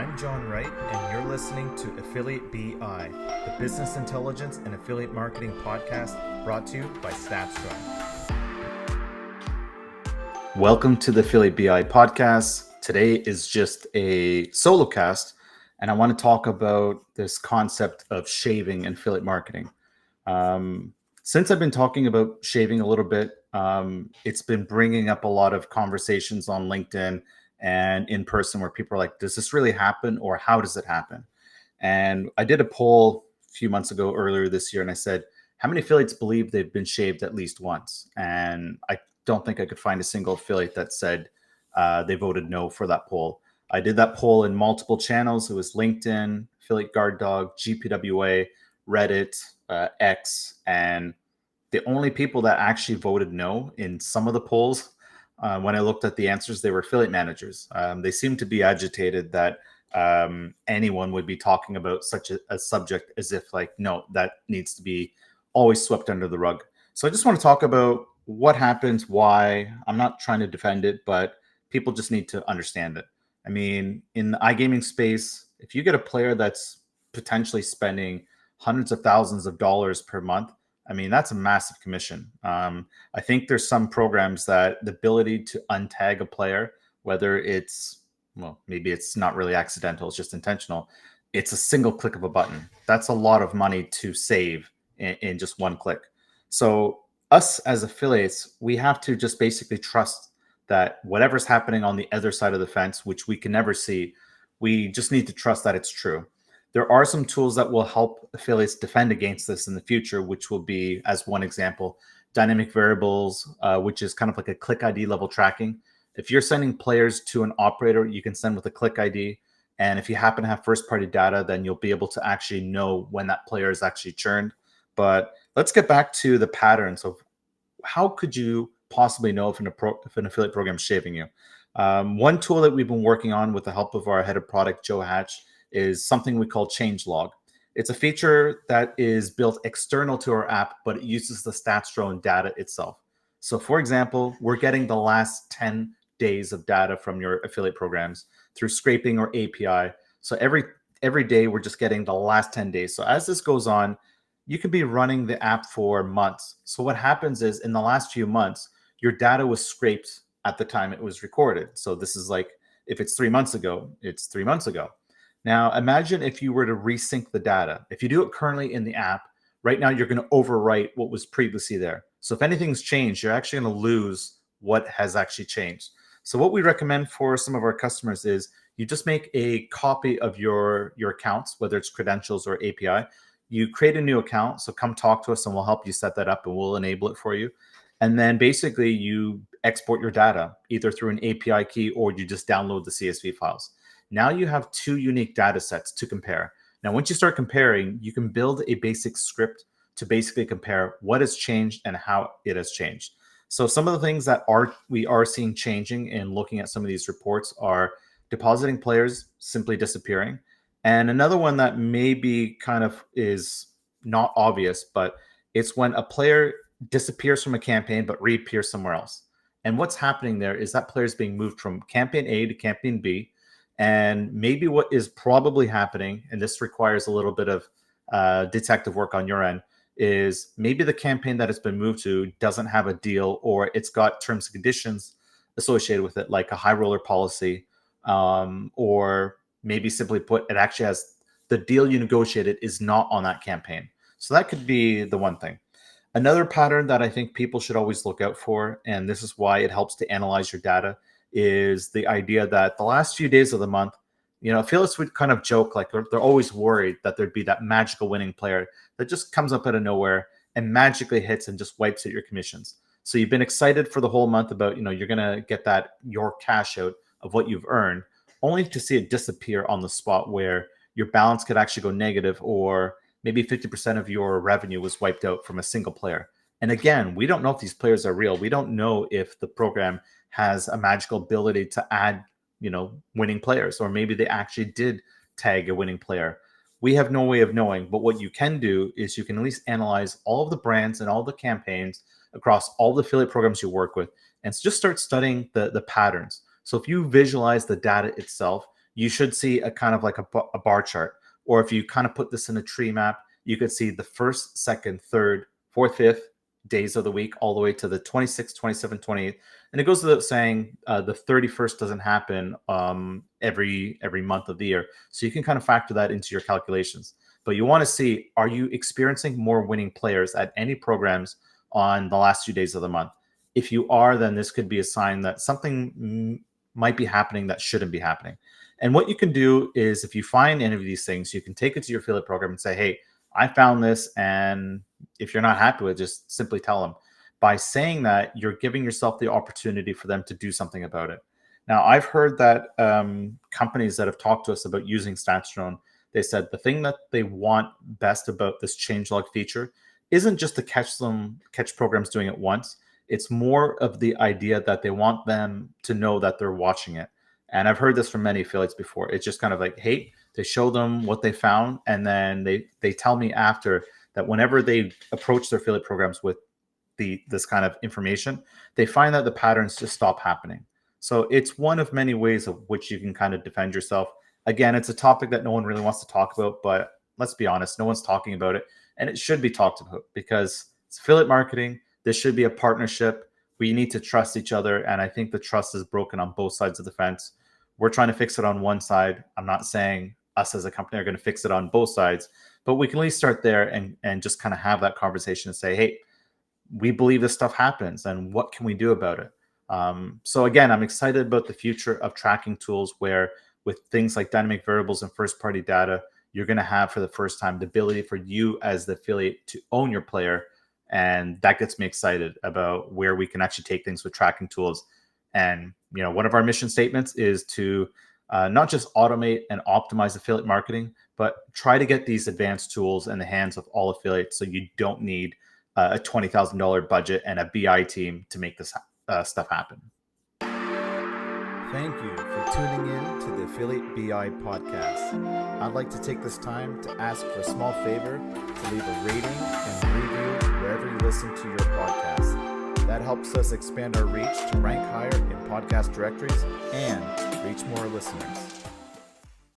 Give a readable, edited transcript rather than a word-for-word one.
I'm John Wright, and you're listening to Affiliate BI, the business intelligence and affiliate marketing podcast brought to you by StatsDrone. Welcome to the Affiliate BI podcast. Today is just a solo cast, and I want to talk about this concept of shaving and affiliate marketing. Since I've been talking about shaving a little bit, it's been bringing up a lot of conversations on LinkedIn and in person where people are like, does this really happen or how does it happen? And I did a poll a few months ago earlier this year and I said, how many affiliates believe they've been shaved at least once? And I don't think I could find a single affiliate that said they voted no for that poll. I did that poll in multiple channels. It was LinkedIn, Affiliate Guard Dog, GPWA, Reddit, X, and the only people that actually voted no in some of the polls, when I looked at the answers, they were affiliate managers. They seemed to be agitated that anyone would be talking about such a subject as if like, no, that needs to be always swept under the rug. So I just want to talk about what happens, why. I'm not trying to defend it, but people just need to understand it. I mean, in the iGaming space, if you get a player that's potentially spending hundreds of thousands of dollars per month, I mean, that's a massive commission. I think there's some programs that the ability to untag a player, whether it's, well, maybe it's not really accidental, it's just intentional. It's a single click of a button. That's a lot of money to save in just one click. So us as affiliates, we have to just basically trust that whatever's happening on the other side of the fence, which we can never see, we just need to trust that it's true. There are some tools that will help affiliates defend against this in the future, which will be, as one example, dynamic variables, which is kind of like a click ID level tracking. If you're sending players to an operator, you can send with a click ID. And if you happen to have first party data, then you'll be able to actually know when that player is actually churned. But let's get back to the patterns of how could you possibly know if an affiliate program is shaving you. One tool that we've been working on with the help of our head of product, Joe Hatch, is something we call Changelog. It's a feature that is built external to our app, but it uses the StatsDrone data itself. So for example, we're getting the last 10 days of data from your affiliate programs through scraping or API. So every day we're just getting the last 10 days. So as this goes on, you could be running the app for months. So what happens is in the last few months, your data was scraped at the time it was recorded. So this is like, if it's 3 months ago, it's 3 months ago. Now, imagine if you were to resync the data. If you do it currently in the app, right now you're going to overwrite what was previously there. So if anything's changed, you're actually going to lose what has actually changed. So what we recommend for some of our customers is you just make a copy of your accounts, whether it's credentials or API. You create a new account. So come talk to us and we'll help you set that up and we'll enable it for you. And then basically you export your data either through an API key or you just download the CSV files. Now you have two unique data sets to compare. Now, once you start comparing, you can build a basic script to basically compare what has changed and how it has changed. So some of the things that we are seeing changing in looking at some of these reports are depositing players simply disappearing. And another one that maybe kind of is not obvious, but it's when a player disappears from a campaign but reappears somewhere else. And what's happening there is that player is being moved from campaign A to campaign B. And maybe what is probably happening, and this requires a little bit of detective work on your end, is maybe the campaign that it's been moved to doesn't have a deal or it's got terms and conditions associated with it, like a high roller policy, or maybe simply put, it actually has the deal you negotiated is not on that campaign. So that could be the one thing. Another pattern that I think people should always look out for, and this is why it helps to analyze your data, is the idea that the last few days of the month, affiliates would kind of joke like they're always worried that there'd be that magical winning player that just comes up out of nowhere and magically hits and just wipes out your commissions. So you've been excited for the whole month about, you're going to get your cash out of what you've earned, only to see it disappear on the spot where your balance could actually go negative, or maybe 50% of your revenue was wiped out from a single player. And again, we don't know if these players are real. We don't know if the program has a magical ability to add, winning players, or maybe they actually did tag a winning player. We have no way of knowing, but what you can do is you can at least analyze all of the brands and all the campaigns across all the affiliate programs you work with and just start studying the patterns. So if you visualize the data itself, you should see a kind of like a bar chart. Or if you kind of put this in a tree map, you could see the first, second, third, fourth, fifth days of the week, all the way to the 26th, 27th, 28th. And it goes without saying, the 31st doesn't happen every month of the year. So you can kind of factor that into your calculations. But you want to see, are you experiencing more winning players at any programs on the last few days of the month? If you are, then this could be a sign that something might be happening that shouldn't be happening. And what you can do is, if you find any of these things, you can take it to your affiliate program and say, hey, I found this. And if you're not happy with it, just simply tell them. By saying that, you're giving yourself the opportunity for them to do something about it. Now, I've heard that companies that have talked to us about using StatsDrone, they said the thing that they want best about this changelog feature isn't just to catch programs doing it once. It's more of the idea that they want them to know that they're watching it. And I've heard this from many affiliates before. It's just kind of like, hey, they show them what they found, and then they tell me after that whenever they approach their affiliate programs with this kind of information, they find that the patterns just stop happening. So it's one of many ways of which you can kind of defend yourself. Again, it's a topic that no one really wants to talk about, but let's be honest, no one's talking about it, and it should be talked about because it's affiliate marketing. This should be a partnership. We need to trust each other, and I think the trust is broken on both sides of the fence. We're trying to fix it on one side. I'm not saying us as a company are going to fix it on both sides, but we can at least start there and just kind of have that conversation and say, hey, we believe this stuff happens, and what can we do about it? So again, I'm excited about the future of tracking tools where with things like dynamic variables and first-party data, you're going to have for the first time the ability for you as the affiliate to own your player. And that gets me excited about where we can actually take things with tracking tools. And one of our mission statements is to not just automate and optimize affiliate marketing, but try to get these advanced tools in the hands of all affiliates, so you don't need a $20,000 budget and a BI team to make this stuff happen. Thank you for tuning in to the Affiliate BI podcast. I'd like to take this time to ask for a small favor to leave a rating and review wherever you listen to your podcast. That helps us expand our reach to rank higher in podcast directories and reach more listeners.